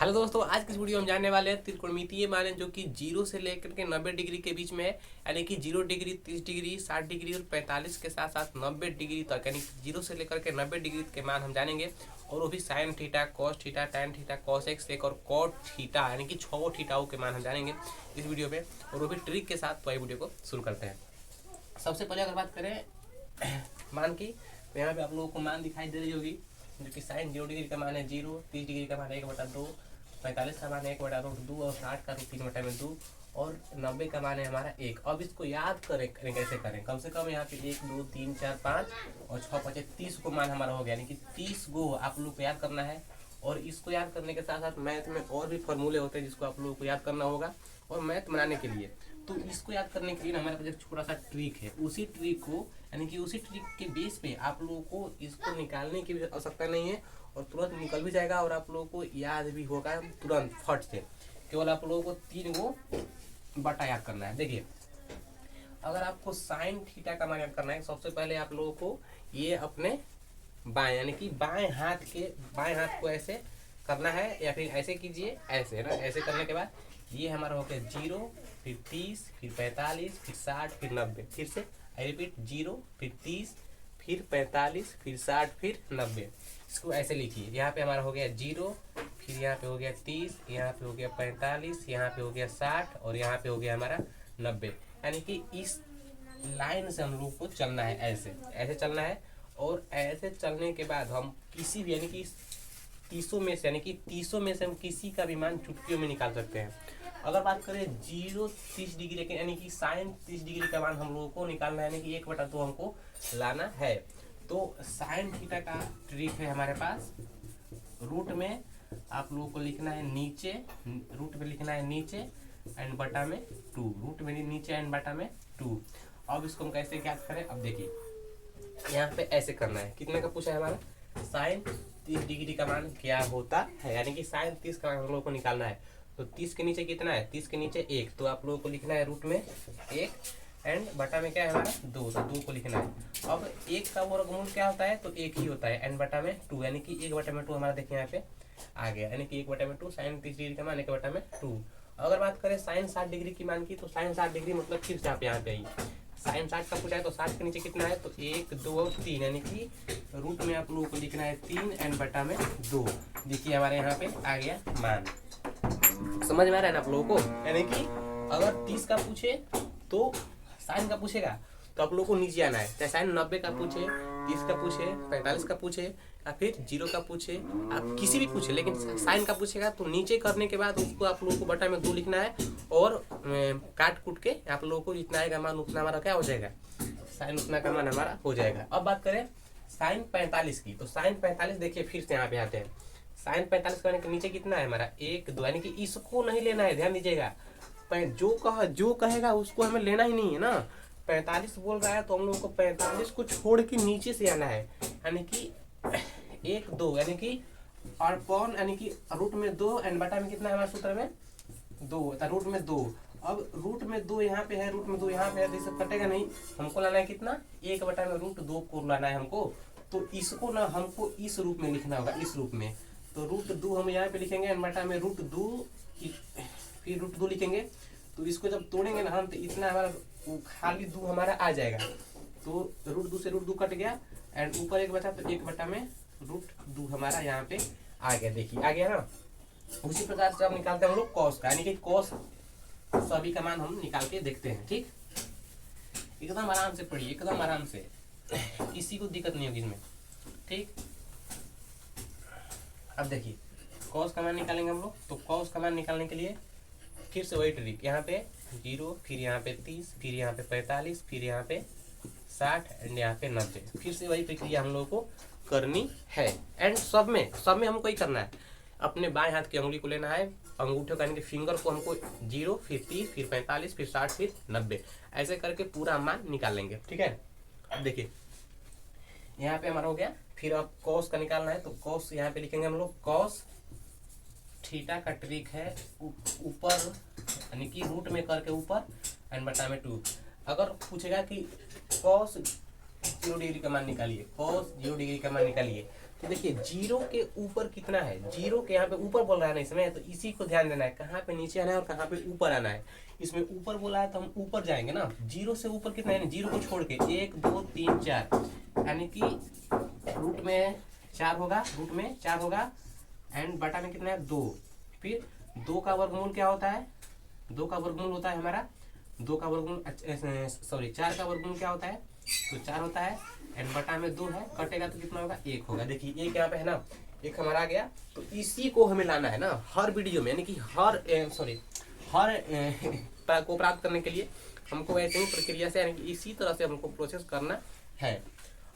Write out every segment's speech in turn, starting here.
Hello दोस्तों, आज की इस वीडियो में हम जानने वाले हैं त्रिकोणमितीय मान जो कि 0 से लेकर के 90 डिग्री के बीच में है। यानी कि 0 डिग्री, 30 डिग्री, 60 डिग्री और 45 के साथ साथ 90 डिग्री तक, यानी 0 से लेकर के 90 डिग्री के मान हम जानेंगे। और वो भी sine theta, cos theta, tan theta, cos x एक और कॉट थीटा, यानी कि 6 थीटाओं के मान हम जानेंगे इस वीडियो में, और वो भी ट्रिक के साथ। तो ये वीडियो को शुरू करते हैं। सबसे पहले अगर बात करें मान की, तो यहाँ पे आप लोगों को मान दिखाई दे रही होगी, जो कि साइन 0 डिग्री का मान है 0, 30 डिग्री का मान है 1/2, 45 का मान है 1/√2 और 60 का 3/2 और 90 का मान है हमारा 1। अब इसको याद करें कैसे करें, कम से कम यहाँ पे 1 2 3 4 5 और 6 5 30 को मान हमारा हो गया, यानी कि 30 गो आप लोग को याद करना है। और इसको याद करने के साथ साथ मैथ में और भी फॉर्मूले होते हैं जिसको आप लोगों को याद करना होगा। और मैथ बनाने के लिए, तो इसको याद करने के लिए हमारे पास एक छोटा सा ट्रिक है। उसी ट्रिक को, यानी कि उसी ट्रिक के बेस पे आप लोगों को इसको निकालने की भी आवश्यकता नहीं है और तुरंत निकल भी जाएगा और आप लोगों को याद भी होगा तुरंत फट से। केवल आप लोगों को 3 गो बटा याद करना है। देखिए, अगर आपको साइन थीटा का मान याद करना है, सबसे पहले आप लोगों को ये अपने बाएं, यानी कि बाएं हाथ को ऐसे करना है, या फिर ऐसे कीजिए, ऐसे ना। ऐसे करने के बाद ये हमारा हो गया 0, फिर 30, फिर 45, फिर 60, फिर 90। फिर से आई रिपीट, 0, फिर 30, फिर 45, फिर 60, फिर 90। इसको ऐसे लिखिए। यहाँ पे हमारा हो गया 0, फिर यहाँ पे हो गया 30, यहाँ पे हो गया 45, यहाँ पे हो गया 60 और यहाँ पे हो गया हमारा 90। यानी कि इस लाइन से हम लोग को चलना है, ऐसे ऐसे चलना है। और ऐसे चलने के बाद हम किसी भी, यानी कि 30 में से, यानी कि 30 में से हम किसी का भी मान चुटकियों में निकाल सकते हैं। अगर बात करें 0 30 डिग्री, यानी कि साइन 30 डिग्री का मान हम लोगों को निकालना है, यानी कि 1/2 हमको लाना है। तो साइन थीटा का ट्रिक है हमारे पास। रूट में आप लोगों को लिखना है नीचे, रूट में लिखना है नीचे एंड बटा में 2, रूट में नीचे एंड बटा में 2। अब इसको हम कैसे ज्ञात करें, अब देखिए, यहाँ पे ऐसे करना है। कितने का पूछा है हमारा, साइन 30 डिग्री का मान क्या होता है, यानी कि साइन 30 का मान हम लोगों को निकालना है। तो 30 के नीचे कितना है, 30 के नीचे 1, तो आप लोगों को लिखना है रूट में 1 एंड बटा में क्या है हमारा 2, तो 2 को लिखना है। अब 1 का वर्गमूल क्या होता है, तो 1 ही होता है, एंड बटा में 2, यानी कि 1/2 हमारा देखिए यहाँ पे आ गया, यानी कि 1/2 साइन 30 डिग्री का मान 1/2। अगर बात करें साइन 60 डिग्री की मान की, तो साइन 60 डिग्री मतलब फिर से आप यहाँ पे आइए। साइन 60 का पूछा है तो 60 के नीचे कितना है, तो 1 2 और 3, यानी कि रूट में आप लोगों को लिखना है 3 एंड बटा में 2। देखिए हमारे यहाँ पे आ गया मान। समझ में आ रहा है ना आप लोगों को। यानी कि अगर 30 का पूछे तो साइन का पूछेगा तो आप लोगों को नीचे आना है, चाहे साइन 90 का पूछे, 30 का पूछे, 45 का पूछे, या फिर 0 का पूछे, आप किसी भी पूछे, लेकिन साइन का पूछेगा तो नीचे करने के बाद उसको आप लोगों को बटा में 2 लिखना है और काट कूट के आप लोगों को जितना आएगा मान उतना हमारा क्या हो जाएगा, साइन उतना का मान हमारा हो जाएगा। अब बात करें साइन 45 की, तो साइन 45 देखिए फिर से यहाँ पे आते हैं। साइन 45 करने के नीचे कितना है हमारा 1 2, यानी कि इसको नहीं लेना है, ध्यान दीजिएगा। जो कहेगा उसको हमें लेना ही नहीं है ना। 45 बोल रहा है तो हम लोगों को 45 को छोड़ के नीचे से आना है, यानी कि 1 2, यानी कि और पॉन, यानी कि रूट में 2 एंड बटा में कितना है हमारे सूत्र में 2, रूट में 2। अब रूट में 2 यहाँ पे है, रूट में 2 यहाँ पे है, तो इसे कटेगा नहीं। हमको लाना है कितना, 1/√2 को लाना है हमको। तो इसको ना हमको इस रूप में लिखना होगा, इस रूप में। तो √2 हम यहाँ पे लिखेंगे एंड बटा में √2, फिर √2 लिखेंगे। तो इसको जब तोड़ेंगे ना हम, तो इतना हमारा खाली 2 हमारा आ जाएगा। तो √2 से √2 कट गया एंड ऊपर 1 बचा, तो 1 बटा में √2 हमारा यहाँ पे आ गया। देखिए आ गया ना। उसी प्रकार से हम निकालते हैं हम लोग कॉस का, यानी कि कॉस सभी का मान हम निकाल के देखते हैं। ठीक, एकदम आराम से पढ़िए, एकदम आराम से, किसी को दिक्कत नहीं होगी इसमें। ठीक, अब देखिए कॉस का मान निकालेंगे हम लोग। तो कॉस का मान निकालने के लिए फिर से वही ट्रिक, यहाँ पे 0, फिर यहाँ पे 30, फिर यहाँ पे 45, फिर यहाँ पे 60 एंड यहाँ पे 90। फिर से वही प्रक्रिया हम लोगों को करनी है। एंड सब में हमको ही करना है। अपने बाएं हाथ की उंगली को लेना है, अंगूठे का यानी कि फिंगर को हमको 0, फिर 30, फिर 45, फिर 60, फिर 90, ऐसे करके पूरा मान निकालेंगे। ठीक है, अब देखिए यहाँ पे हमारा हो गया। फिर अब कॉस का निकालना है, तो कॉस यहाँ पे लिखेंगे हम लोग। कॉस थीटा का ट्रिक है ऊपर, यानी कि रूट में करके ऊपर एंड बटा में 2। अगर पूछेगा कि कॉस 0 डिग्री का मान निकालिए, कॉस 0 डिग्री का मान निकालिए, तो देखिए जीरो के ऊपर कितना है, जीरो के यहाँ पे ऊपर बोल रहा है ना इसमें, तो इसी को ध्यान देना है कहाँ पे नीचे आना है और कहाँ पे ऊपर आना है। इसमें ऊपर बोला है तो हम ऊपर जाएंगे ना, जीरो से ऊपर कितना है, जीरो को छोड़ के 1 2 3 4, यानी कि रूट में 4 होगा, रूट में 4 होगा एंड बटा में कितना है 2। फिर 2 का वर्गमूल क्या होता है, 2 का वर्गमूल होता है हमारा, 2 का वर्गमूल सॉरी 4 का वर्गमूल क्या होता है, तो 4 होता है एंड बटा में 2 है, कटेगा तो कितना होगा 1 होगा। देखिए एक यहाँ पे है ना, एक हमारा आ गया। तो इसी को हमें लाना है ना हर वीडियो में, यानी कि हर को प्राप्त करने के लिए हमको ऐसे ही प्रक्रिया से, यानी कि इसी तरह से हमको प्रोसेस करना है।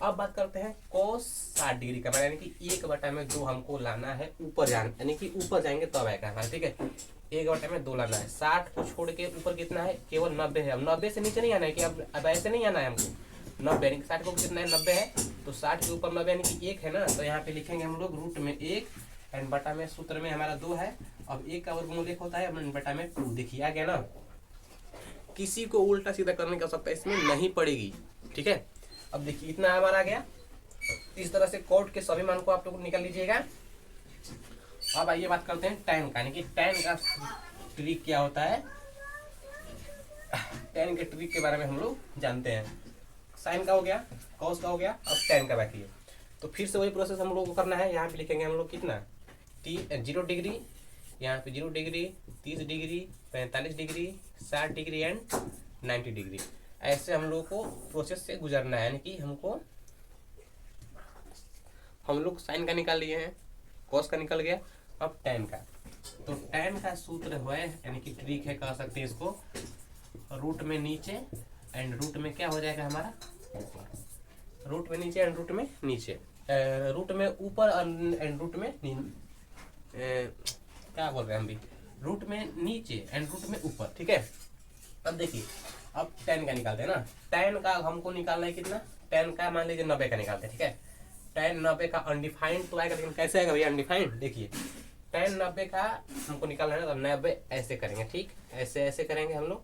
अब बात करते हैं cos 60 डिग्री का, यानी कि 1/2 हमको लाना है ऊपर जाना, यानी कि ऊपर जाएंगे तब आएगा हमारा, ठीक है। 1/2 लाना है, 60 को छोड़ के ऊपर कितना है, केवल 90 है। अब 90 से नीचे नहीं आना है कि अब ऐसे नहीं आना है हमको, 90 यानी कि 60 को कितना है 90 है, तो 60 के ऊपर 90 यानी कि 1 है ना, तो यहाँ पे लिखेंगे हम लोग रूट में 1 एंड बटा में सूत्र में हमारा 2 है। अब 1 का वर्गमूल 1 होता है बटा में 2। देखिए आ गया ना, किसी को उल्टा सीधा करने की आवश्यकता इसमें नहीं पड़ेगी, ठीक है। अब देखिए इतना हमारा आ गया। इस तरह से कोट के सभी मान को आप लोग निकाल लीजिएगा। अब आइए बात करते हैं tan का, यानी कि tan का ट्रिक क्या होता है, tan के ट्रिक के बारे में हम लोग जानते हैं। साइन का हो गया, cos का हो गया, अब tan का बाकी है। तो फिर से वही प्रोसेस हम लोग को करना है। यहाँ पे लिखेंगे हम लोग कितना 0 डिग्री, यहाँ पे 0 degree, 30 degree, 45 degree, 60 degree and 90 degree. ऐसे हम लोग को प्रोसेस से गुजरना है, यानी कि हम लोग साइन का निकाल लिए हैं, कॉस का निकल गया, अब tan का। तो tan का सूत्र है, यानी कि ट्रिक है कह सकते हैं इसको, रूट में नीचे एंड रूट में क्या हो जाएगा हमारा ऊपर, रूट में नीचे एंड रूट में नीचे, रूट में ऊपर एंड रूट में क्या बोल रहे हैं हम भी, रूट में नीचे एंड रूट में ऊपर, ठीक है। अब देखिए अब tan का निकालते हैं ना, tan का हमको निकालना है कितना, tan का मान लीजिए 90 का निकालते हैं, ठीक है। tan 90 का अनडिफाइंड तो आएगा, लेकिन कैसे आएगा भैया अनडिफाइंड, देखिए tan 90 का हमको निकालना है, तो 90 ऐसे करेंगे, ठीक, ऐसे ऐसे करेंगे हम लोग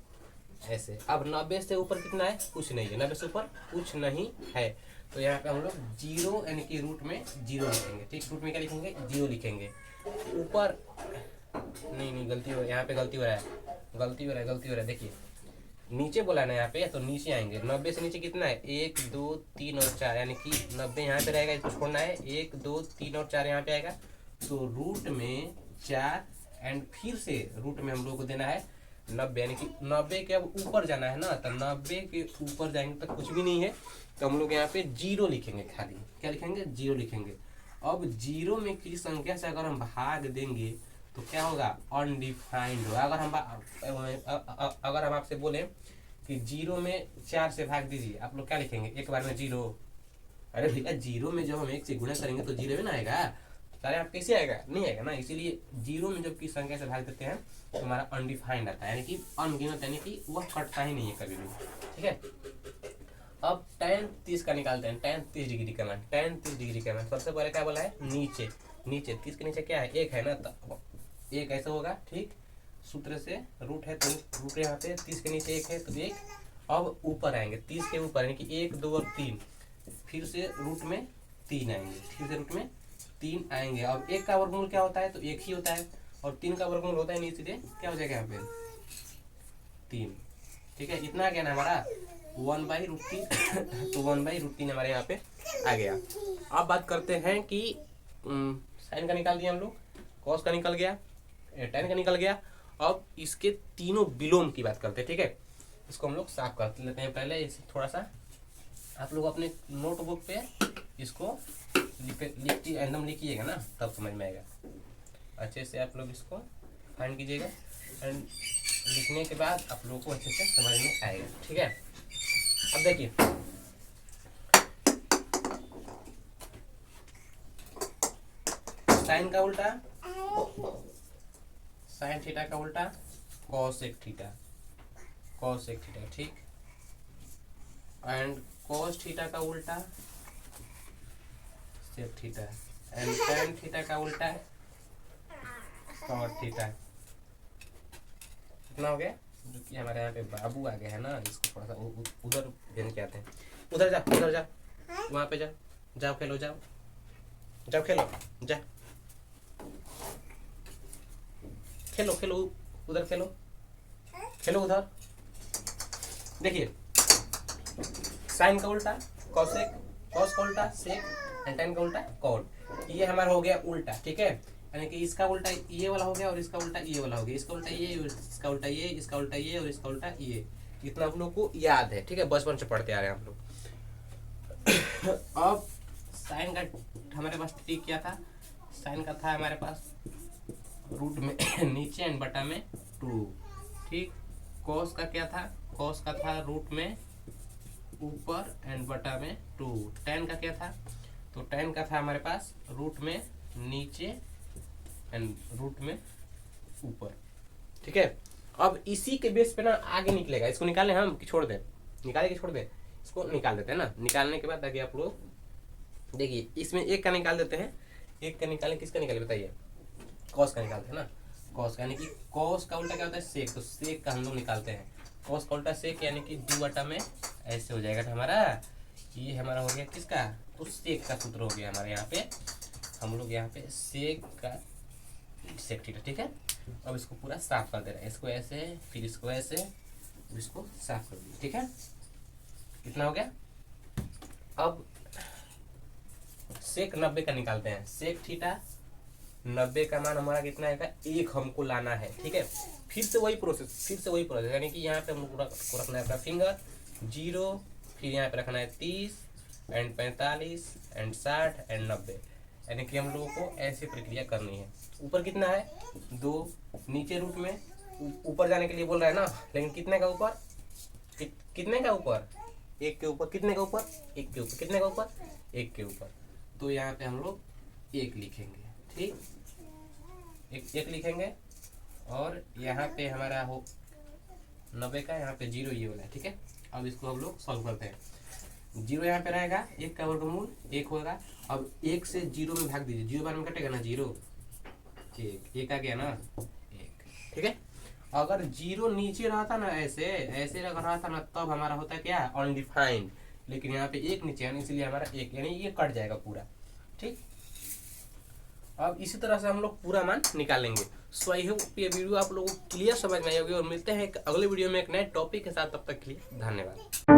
ऐसे। अब 90 से ऊपर कितना है, कुछ नहीं है, 90 से ऊपर कुछ नहीं है, तो यहाँ पे हम लोग 0 यानी कि रूट में 0 लिखेंगे, ठीक। रूट में क्या लिखेंगे 0 लिखेंगे। ऊपर नहीं गलती हो, यहाँ पे गलती हो रहा है, देखिए नीचे बोला ना यहाँ पे, तो नीचे आएंगे। 90 से नीचे कितना है 1 2 3 और 4, यानी कि 90 यहाँ पे रहेगा, इसको छोड़ना है, 1 2 3 और 4 यहाँ पे आएगा, तो रूट में 4 एंड फिर से रूट में हम लोग को देना है 90, यानी कि 90 के अब ऊपर जाना है ना, तो 90 के ऊपर जाएंगे तो कुछ भी नहीं है, तो हम लोग यहाँ पे 0 लिखेंगे, खाली क्या लिखेंगे 0 लिखेंगे। अब 0 में किसी संख्या से अगर हम भाग देंगे तो क्या होगा अनडिफाइंड होगा। अगर हम आपसे बोले कि 0 में 4 से भाग दीजिए, आप लोग क्या लिखेंगे एक बार में 0, अरे भैया 0 में जब हम 1 से गुणा करेंगे तो 0 में ना आएगा, सारे आप कैसे आएगा, नहीं आएगा ना। इसीलिए 0 में जब किस संख्या से भाग देते हैं तो हमारा अनडिफाइंड आता है, यानी कि अनगिनत, यानी कि वह कटता ही नहीं है कभी भी, ठीक है। अब tan 30 का निकालते हैं, tan 30 डिग्री का मान, tan 30 डिग्री का मान सबसे पहले क्या बोला है नीचे, 30 के नीचे क्या है 1 है ना, तो 1 ऐसा होगा, ठीक। सूत्र से रूट है तो रूट यहाँ पे 30 के नीचे 1 है तो 1। अब ऊपर आएंगे 30 के ऊपर, यानी कि 1 2 और 3, फिर से रूट में 3 आएंगे, फिर से रूट में 3 आएंगे। अब 1 का वर्गमूल क्या होता है, तो 1 ही होता है, और 3 का वर्गमूल होता है नहीं, इसलिए क्या हो जाएगा यहाँ पे 3, ठीक है। इतना आ गया ना हमारा 1/√3 तो 1/√3 हमारे यहाँ पे आ गया। अब बात करते हैं कि साइन का निकाल दिया हम लोग, कॉस का निकल गया, tan का निकल गया। अब इसके तीनों विलोम की बात करते हैं, ठीक है। इसको हम लोग साफ कर लेते हैं पहले, इसे थोड़ा सा आप लोग अपने नोटबुक पे इसको एकदम लिखिएगा ना, तब समझ में आएगा अच्छे से। आप लोग इसको फाइंड कीजिएगा एंड लिखने के बाद आप लोगों को अच्छे से समझ में आएगा, ठीक है। अब देखिए साइन का उल्टा, साइन थीटा का उल्टा कॉसेक थीटा, ठीक। एंड कॉस थीटा का उल्टा sec theta, and tan theta का उल्टा कॉट थीटा। कितना हो गया, जो कि हमारे यहाँ पे बाबू आ गया है ना, इसको थोड़ा सा उधर भेज के आते हैं, उधर जा वहाँ पे जाओ खेलो जाओ। जाओ खेलो, जा खेलो खेलो, उधर खेलो, खेलो उधर। देखिए साइन का उल्टा कॉसेक, कॉस का उल्टा सेक, एंड टेन का उल्टा कॉट। ये हमारा हो गया उल्टा, ठीक है। यानी कि इसका उल्टा ये वाला हो गया और इसका उल्टा ये वाला हो गया, इसका उल्टा ये, इसका उल्टा ये, इसका उल्टा ये और इसका उल्टा ये। इतना हम लोग को याद है, ठीक है, बचपन से पढ़ते आ रहे हैं हम लोग। अब साइन का हमारे पास ट्रिक क्या था, साइन का था हमारे पास रूट में नीचे एंड बटा में 2, ठीक। कॉस का क्या था, कॉस का था रूट में ऊपर एंड बटा में 2। टेन का क्या था, तो टेन का था हमारे पास रूट में नीचे एंड रूट में ऊपर, ठीक है। अब इसी के बेस पे ना आगे निकलेगा, इसको निकालें हम कि छोड़ दें, निकाले कि छोड़ दें, इसको निकाल देते हैं ना। निकालने के बाद आगे आप लोग देखिए, इसमें एक का निकाल देते हैं, एक का निकालें, किसका निकाले बताइए, कॉस का निकालते हैं ना, कॉस का, यानी कि कॉस का उल्टा क्या होता है सेक, तो सेक का हम लोग निकालते हैं। कॉस का उल्टा सेक यानी कि 2 बटा में ऐसे हो जाएगा हमारा, ये हमारा हो गया किसका, तो सेक का सूत्र हो गया हमारे यहाँ पे, हम लोग यहाँ पे सेक का सेक थीटा, ठीक है। अब इसको पूरा साफ कर दे रहे हैं, इसको ऐसे फिर इसको ऐसे, इसको साफ कर दिए, ठीक है। कितना हो गया, अब सेक 90 का निकालते हैं, सेक थीटा 90 का मान हमारा कितना आएगा, 1 हमको लाना है, ठीक है। फिर से वही प्रोसेस, यानी कि यहाँ पे हम लोग को रखना है अपना फिंगर 0, फिर यहाँ पे रखना है 30 एंड 45 एंड 60 एंड 90, यानी कि हम लोगों को ऐसे प्रक्रिया करनी है। ऊपर कितना है 2, नीचे रूट में ऊपर जाने के लिए बोल रहा है ना, लेकिन कितने का ऊपर, कितने का ऊपर, 1 के ऊपर, कितने का ऊपर, 1 के ऊपर, कितने का ऊपर, 1 के ऊपर। तो यहाँ पे हम लोग 1 लिखेंगे, ठीक, एक लिखेंगे, और यहाँ पे हमारा हो 90 का, यहाँ पे 0 ये वाला है, ठीक है। अब इसको हम लोग सॉल्व करते हैं। 0 यहाँ पे रहेगा, 1 का वर्गमूल 1 होगा। अब 1 से 0 में भाग दीजिए, 0 बार में कटेगा ना 0, 1 आ गया ना 1, ठीक है। अगर 0 नीचे रहता ना, ऐसे अगर रहता ना, तब हमारा होता क्या, अनडिफाइंड, लेकिन यहाँ पे 1 नीचे है, इसलिए हमारा 1, यानी ये कट जाएगा पूरा, ठीक। अब इसी तरह से हम लोग पूरा मान निकालेंगे। सो आई होप ये वीडियो आप लोगों को क्लियर समझ में आई होगी, और मिलते हैं एक अगले वीडियो में एक नए टॉपिक के साथ, तब तक के लिए धन्यवाद।